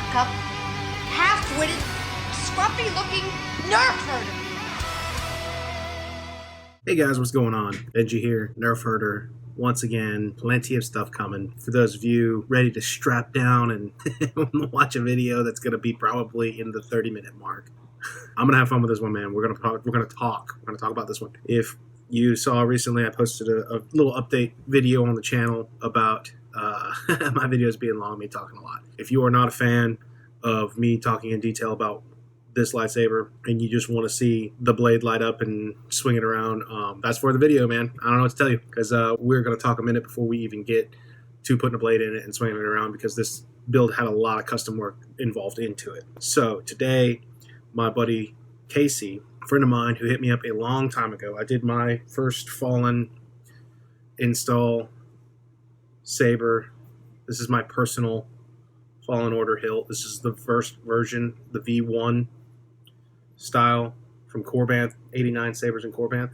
buttercup, half-witted, scruffy-looking nerf herder. Hey guys, what's going on? Benji here, Nerf Herder. Once again, plenty of stuff coming. For those of you ready to strap down and watch a video that's going to be probably in the 30-minute mark. I'm going to have fun with this one, man. We're going to talk about this one. If you saw recently, I posted a little update video on the channel about my videos being long, me talking a lot. If you are not a fan of me talking in detail about this lightsaber and you just want to see the blade light up and swing it around, that's for the video, man. I don't know what to tell you, because we're going to talk a minute before we even get to putting a blade in it and swinging it around, because this build had a lot of custom work involved into it. So today, my buddy Casey, a friend of mine who hit me up a long time ago, I did my first Fallen install saber. This is my personal Fallen Order hilt. This is the first version, the V1 style from Korbanth, 89 sabers in Korbanth.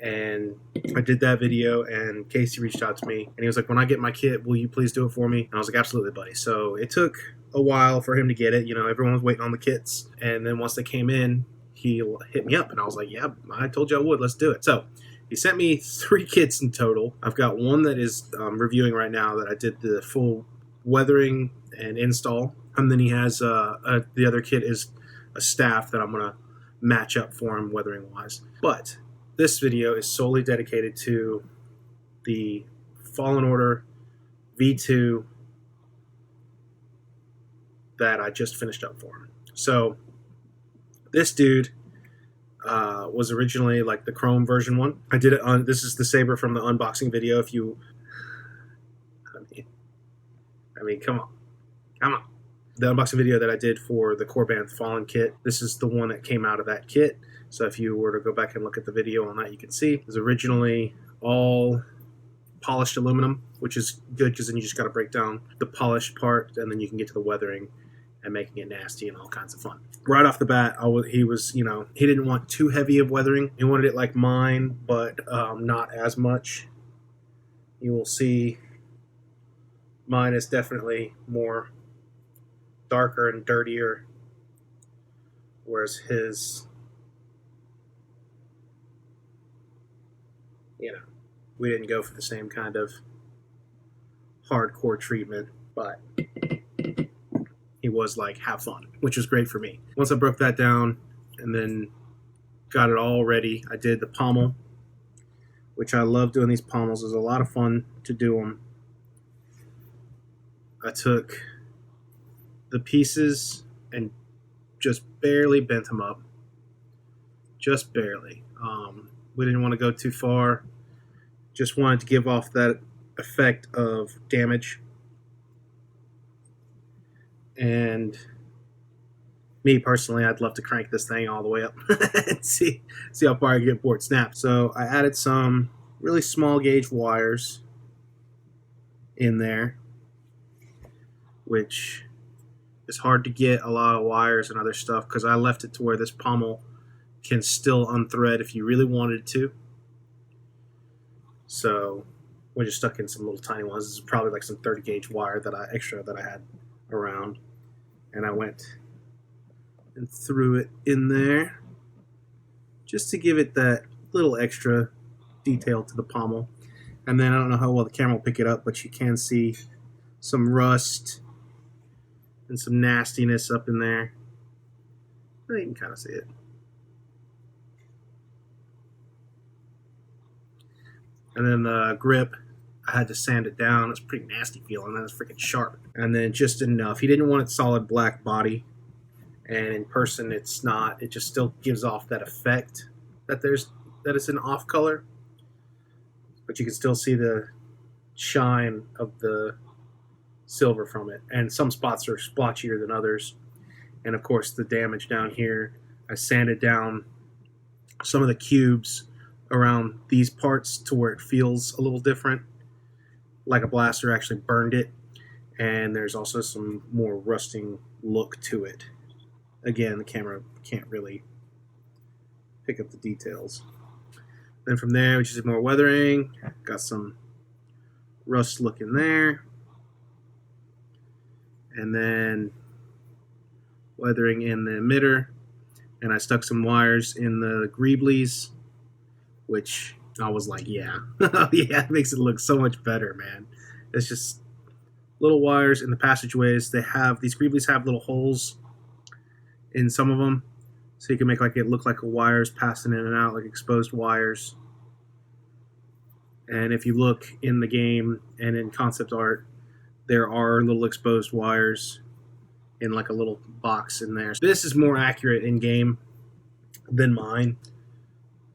And I did that video, and Casey reached out to me, and he was like, when I get my kit, will you please do it for me? And I was like, absolutely, buddy. So it took a while for him to get it. You know, everyone was waiting on the kits. And then once they came in, he hit me up, and I was like, yeah, I told you I would. Let's do it. So he sent me 3 kits in total. I've got one that is reviewing right now that I did the full weathering and install. And then he has the other kit is a staff that I'm going to match up for him weathering wise. But this video is solely dedicated to the Fallen Order V2 that I just finished up for him. So this dude was originally like the Chrome version one. I did it on, this is the saber from the unboxing video. If you, I mean, come on. The unboxing video that I did for the Korbanth Fallen kit, this is the one that came out of that kit. So if you were to go back and look at the video on that, you can see it was originally all polished aluminum, which is good because then you just got to break down the polished part, and then you can get to the weathering and making it nasty and all kinds of fun. Right off the bat, he was, you know, he didn't want too heavy of weathering. He wanted it like mine, but not as much. You will see mine is definitely more darker and dirtier, whereas his, you know, we didn't go for the same kind of hardcore treatment, but he was like, have fun, which was great for me. Once I broke that down and then got it all ready, I did the pommel, which I love doing these pommels. It was a lot of fun to do them. I took the pieces and just barely bent them up. Just barely. We didn't want to go too far. Just wanted to give off that effect of damage. And me personally, I'd love to crank this thing all the way up and see how far I can get before it snaps. So I added some really small gauge wires in there, which is hard to get a lot of wires and other stuff, because I left it to where this pommel can still unthread if you really wanted to. So we just stuck in some little tiny ones. This is probably like some 30 gauge wire extra that I had around, and I went and threw it in there just to give it that little extra detail to the pommel. And then I don't know how well the camera will pick it up, but you can see some rust and some nastiness up in there. You can kind of see it. And then the grip, I had to sand it down. It's pretty nasty feeling. That was freaking sharp. And then just enough. He didn't want it solid black body, and in person it's not. It just still gives off that effect that it's an off color, but you can still see the shine of the silver from it, and some spots are splotchier than others. And of course the damage down here, I sanded down some of the cubes around these parts to where it feels a little different, like a blaster actually burned it. And there's also some more rusting look to it. Again, the camera can't really pick up the details. Then from there, we just did more weathering, got some rust look in there. And then weathering in the emitter, and I stuck some wires in the greeblies, which I was like, yeah, yeah, it makes it look so much better, man. It's just little wires in the passageways. These greeblies have little holes in some of them, so you can make it look like wires passing in and out, like exposed wires. And if you look in the game and in concept art, there are little exposed wires in like a little box in there. This is more accurate in game than mine.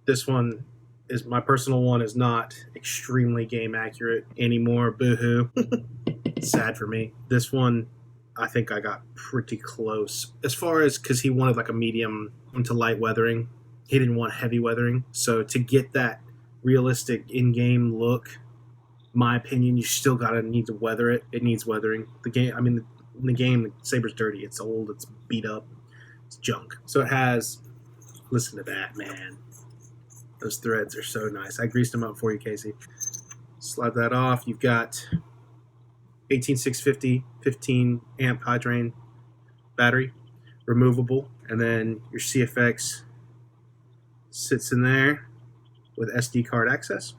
This one is my personal one, is not extremely game accurate anymore. Boo-hoo. Sad for me. This one, I think I got pretty close as far as, because he wanted like a medium to light weathering. He didn't want heavy weathering. So to get that realistic in-game look, my opinion, you still need to weather it. It needs weathering. In the game, the saber's dirty. It's old. It's beat up. It's junk. So it has, listen to that, man. Those threads are so nice. I greased them up for you, Casey. Slide that off. You've got 18650, 15 amp high drain battery, removable. And then your CFX sits in there with SD card access.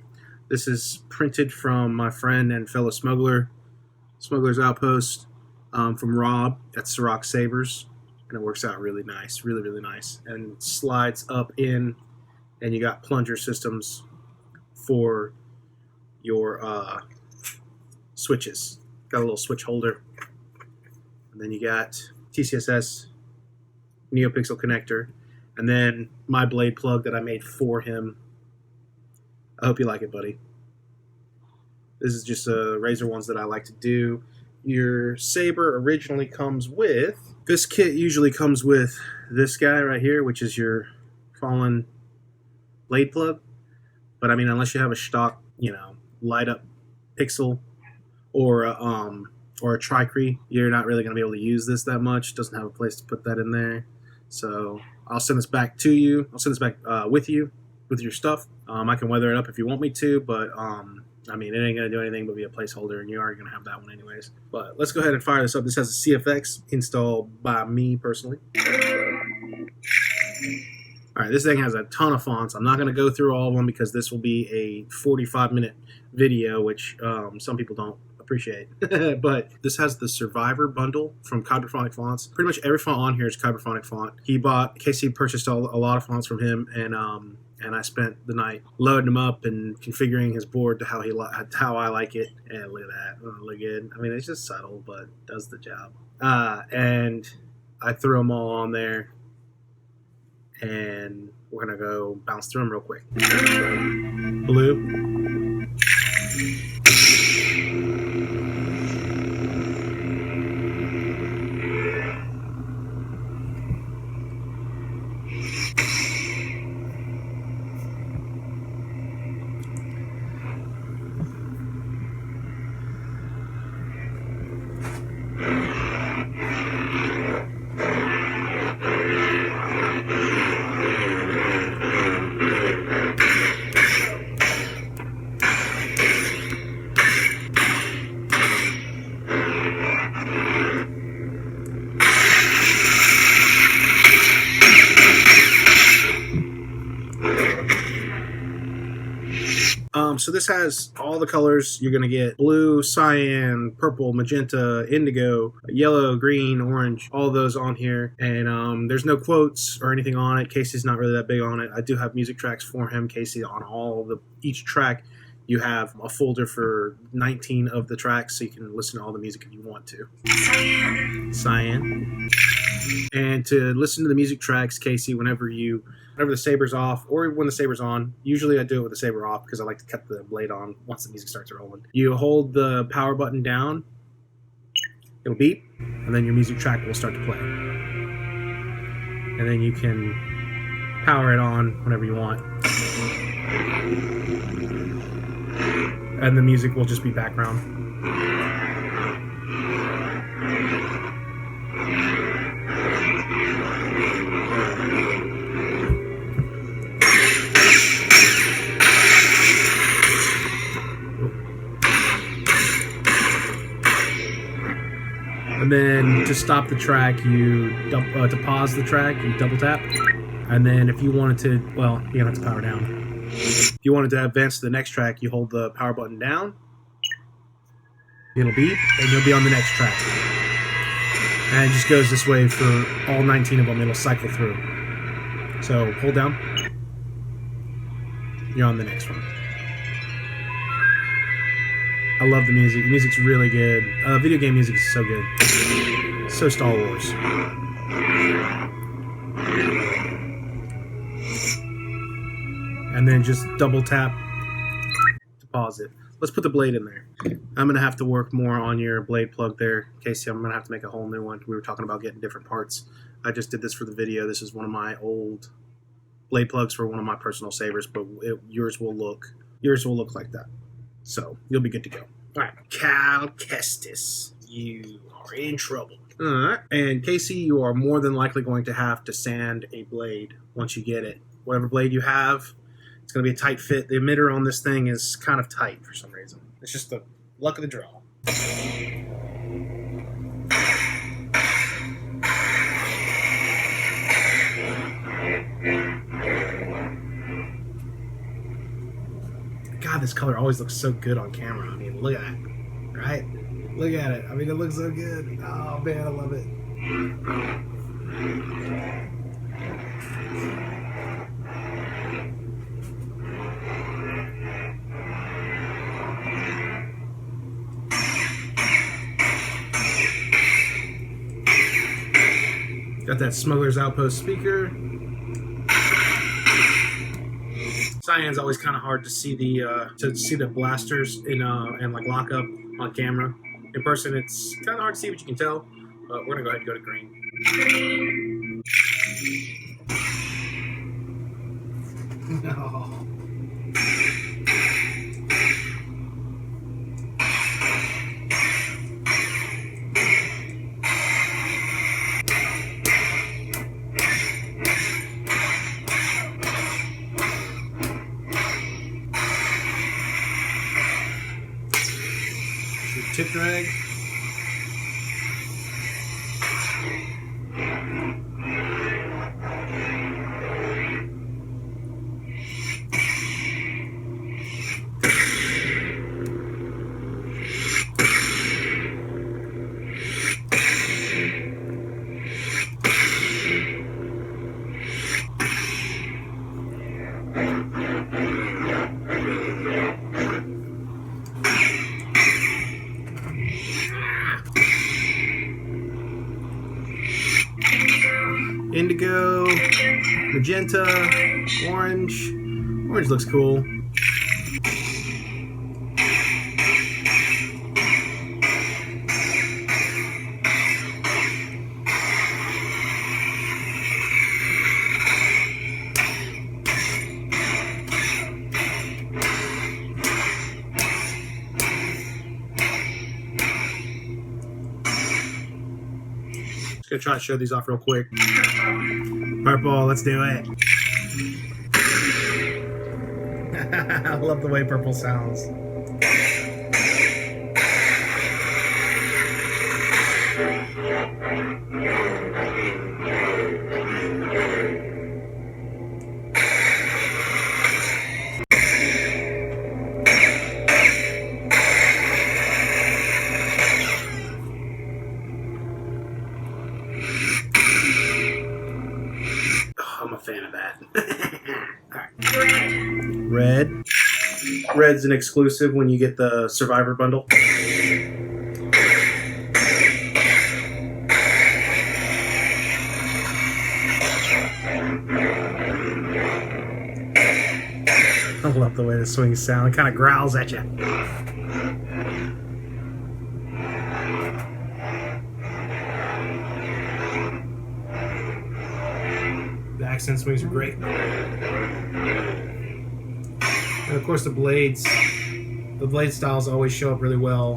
This is printed from my friend and fellow Smuggler's Outpost, from Rob at Ciroc Sabers, and it works out really nice, really, really nice. And it slides up in, and you got plunger systems for your switches. Got a little switch holder, and then you got TCSS neopixel connector, and then my blade plug that I made for him. I hope you like it, buddy. This is just razor ones that I like to do. Your saber originally comes with, this kit usually comes with this guy right here, which is your fallen blade plug. But I mean, unless you have a stock, light up pixel or a tricree, you're not really going to be able to use this that much. It doesn't have a place to put that in there. So I'll send this back to you. I'll send this back with you, with your stuff. I can weather it up if you want me to, but it ain't going to do anything but be a placeholder, and you're already going to have that one anyways. But let's go ahead and fire this up. This has a CFX installed by me personally. All right, this thing has a ton of fonts. I'm not going to go through all of them because this will be a 45-minute video, which some people don't appreciate. But this has the Survivor bundle from Kyberphonic Fonts. Pretty much every font on here is Kyberphonic font. Casey purchased a lot of fonts from him, and I spent the night loading them up and configuring his board to how I like it. And look at that, look good. I mean, it's just subtle, but it does the job. And I threw them all on there, and we're gonna go bounce through them real quick. Blue. So this has all the colors. You're going to get blue, cyan, purple, magenta, indigo, yellow, green, orange, all those on here. And there's no quotes or anything on it. Casey's not really that big on it. I do have music tracks for him, Casey, on each track. You have a folder for 19 of the tracks, so you can listen to all the music if you want to. Cyan. And to listen to the music tracks, Casey, whenever the saber's off or when the saber's on, usually I do it with the saber off because I like to cut the blade on once the music starts rolling. You hold the power button down, it'll beep, and then your music track will start to play. And then you can power it on whenever you want. And the music will just be background. And then to stop the track, to pause the track, you double tap. And then if you wanted to, well, you don't have to power down. If you wanted to advance to the next track, you hold the power button down. It'll beep, and you'll be on the next track. And it just goes this way for all 19 of them. It'll cycle through. So hold down. You're on the next one. I love the music. The music's really good. Video game music is so good. So Star Wars. And then just double tap to pause it. Let's put the blade in there. I'm going to have to work more on your blade plug there. Casey, I'm going to have to make a whole new one. We were talking about getting different parts. I just did this for the video. This is one of my old blade plugs for one of my personal sabers, but yours will look like that. So you'll be good to go. All right, Cal Kestis, you are in trouble. All right, and Casey, you are more than likely going to have to sand a blade once you get it. Whatever blade you have, it's going to be a tight fit. The emitter on this thing is kind of tight for some reason. It's just the luck of the draw. God, this color always looks so good on camera. I mean, look at that, right? Look at it. I mean, it looks so good. Oh, man, I love it. Got that Smuggler's Outpost speaker. Cyan's always kind of hard to see the blasters and like lock up on camera. In person, it's kind of hard to see, but you can tell. But we're gonna go ahead and go to green. No. Tip drag. Indigo, magenta, orange. Orange looks cool. Just gonna try to show these off real quick. Purple, let's do it. I love the way purple sounds. I'm a fan of that. All right. Red. Red's an exclusive when you get the Survivor bundle. I love the way the swings sound. It kind of growls at you. The accent swings are great. And of course the blade styles always show up really well.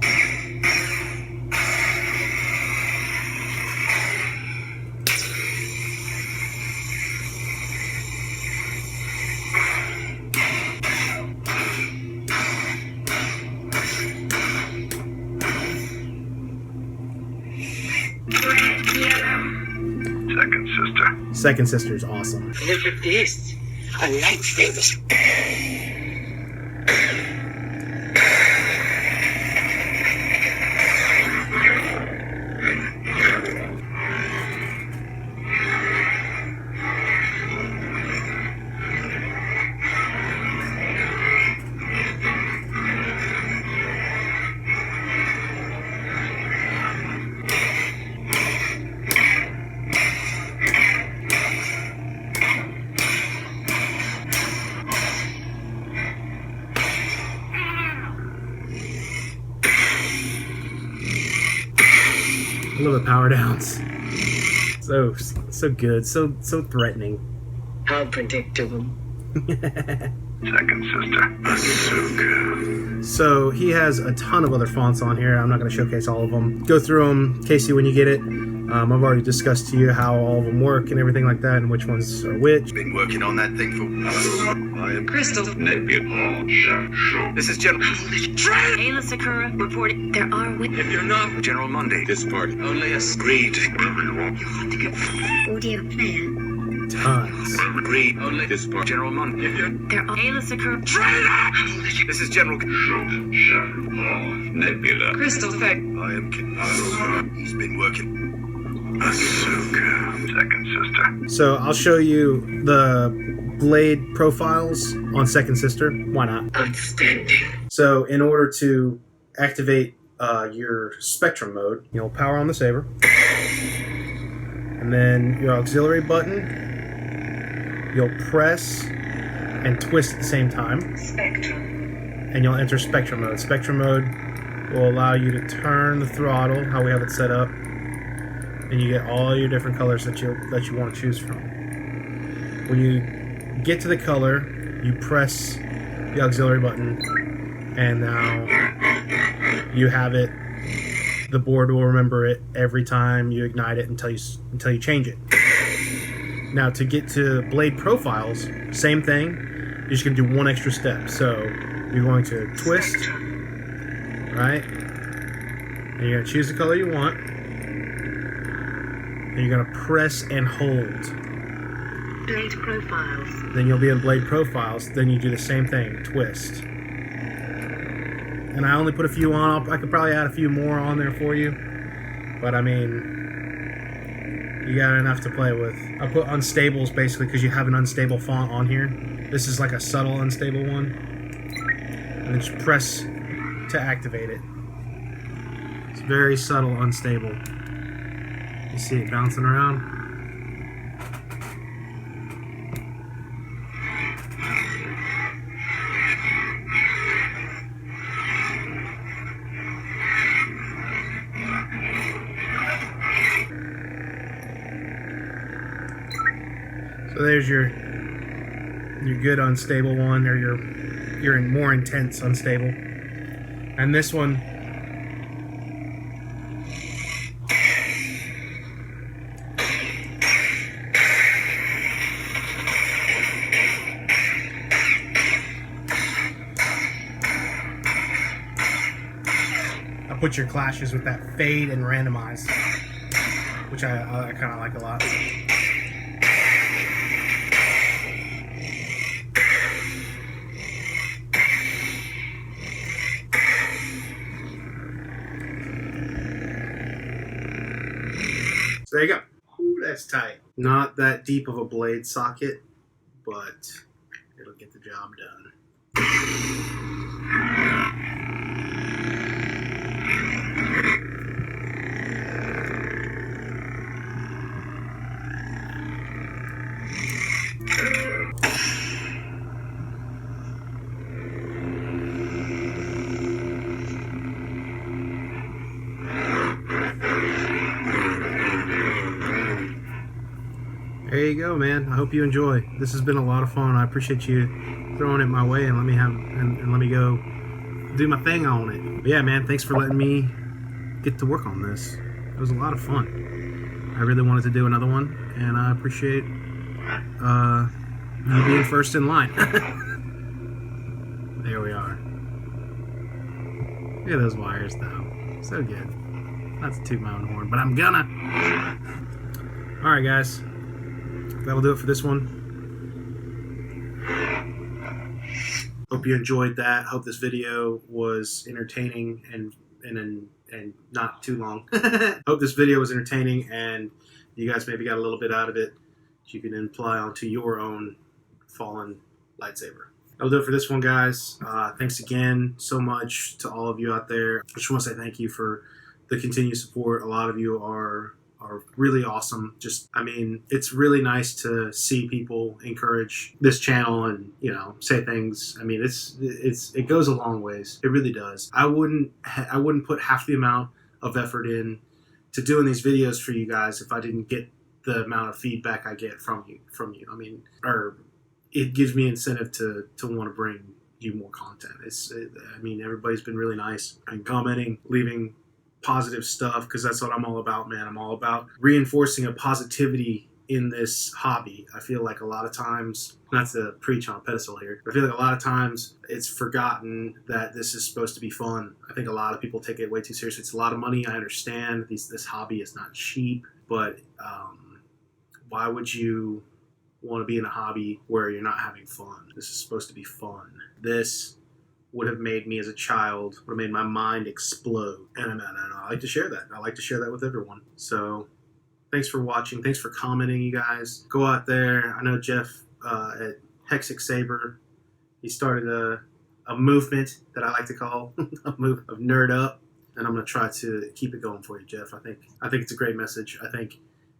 Second sister. Second sister is awesome. Look at this. A lightsaber. I love the power downs. So good. So threatening. How predictable. Second sister. Ahsoka. So he has a ton of other fonts on here. I'm not going to showcase all of them. Go through them, Casey, when you get it. I've already discussed to you how all of them work and everything like that, and which ones are which. Been working on that thing for. I am Crystal. Nebula. This is General. Ayla Sakura reported there are If you're not General Monday, this part only agreed. audio player. Tons. Agreed. Only this part General Monday. If you're There are Ayla Sakura. this is General. Nebula. Crystal Fact. I am. He's been working. Ahsoka. Second sister. So I'll show you the blade profiles on Second Sister. Why not? Outstanding. So in order to activate your spectrum mode, you'll power on the saber. And then your auxiliary button, you'll press and twist at the same time. Spectrum. And you'll enter spectrum mode. Spectrum mode will allow you to turn the throttle, how we have it set up. And you get all your different colors that you want to choose from. When you get to the color, you press the auxiliary button, and now you have it. The board will remember it every time you ignite it until you change it. Now to get to blade profiles, same thing. You're just going to do one extra step. So you're going to twist, right? And you're going to choose the color you want. And you're going to press and hold. Blade profiles. Then you'll be in blade profiles. Then you do the same thing, twist. And I only put a few on. I could probably add a few more on there for you. But I mean, you got enough to play with. I put unstables basically because you have an unstable font on here. This is like a subtle unstable one. And then just press to activate it. It's very subtle unstable. You see it bouncing around? So there's your good unstable one, or your more intense unstable. And this one, I put your clashes with that fade and randomize, which I kind of like a lot. So there you go. Ooh, that's tight. Not that deep of a blade socket, but it'll get the job done. There you go, man. I hope you enjoy. This has been a lot of fun. I appreciate you throwing it my way and let me go do my thing on it. But yeah, man, thanks for letting me get to work on this. It was a lot of fun. I really wanted to do another one, and I appreciate you being first in line. There we are. Look at those wires, though. So good. Not to toot my own horn, but I'm gonna. Alright guys, that'll do it for this one. Hope you enjoyed that. Hope this video was entertaining and not too long. Hope this video was entertaining and you guys maybe got a little bit out of it that you can apply onto your own fallen lightsaber. That'll do it for this one, guys. Thanks again so much to all of you out there. I just want to say thank you for the continued support. A lot of you are really awesome. Just, I mean, it's really nice to see people encourage this channel and, you know, say things. I mean, it goes a long ways. It really does. I wouldn't put half the amount of effort in to doing these videos for you guys if I didn't get the amount of feedback I get from you. I mean, it gives me incentive to want to bring you more content. I mean, everybody's been really nice and commenting, leaving positive stuff, because that's what I'm all about, man. I'm all about reinforcing a positivity in this hobby. I feel like a lot of times, not to preach on a pedestal here, but I feel like a lot of times it's forgotten that this is supposed to be fun. I think a lot of people take it way too seriously. It's a lot of money. I understand this hobby is not cheap, but why would you want to be in a hobby where you're not having fun? This is supposed to be fun. This would have made me as a child, would have made my mind explode. And I like to share that. I like to share that with everyone. So thanks for watching. Thanks for commenting, you guys. Go out there. I know Jeff at Hexic Saber, he started a movement that I like to call a move of nerd up. And I'm going to try to keep it going for you, Jeff. I think it's a great message. I think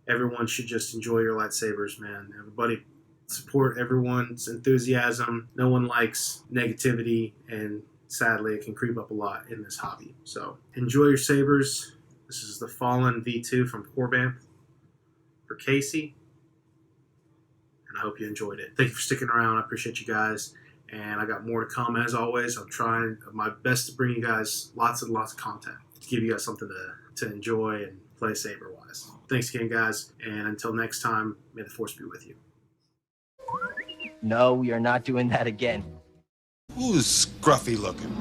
everyone should just enjoy your lightsabers, man. Everybody support everyone's enthusiasm. No one likes negativity, and sadly it can creep up a lot in this hobby. So enjoy your sabers. This is the Fallen V2 from Korbanth for Casey, and I hope you enjoyed it. Thank you for sticking around. I appreciate you guys, and I got more to come. As always, I'm trying my best to bring you guys lots and lots of content to give you guys something to enjoy and play saber wise. Thanks again, guys, and until next time, may the force be with you. No, we are not doing that again. Who's scruffy looking?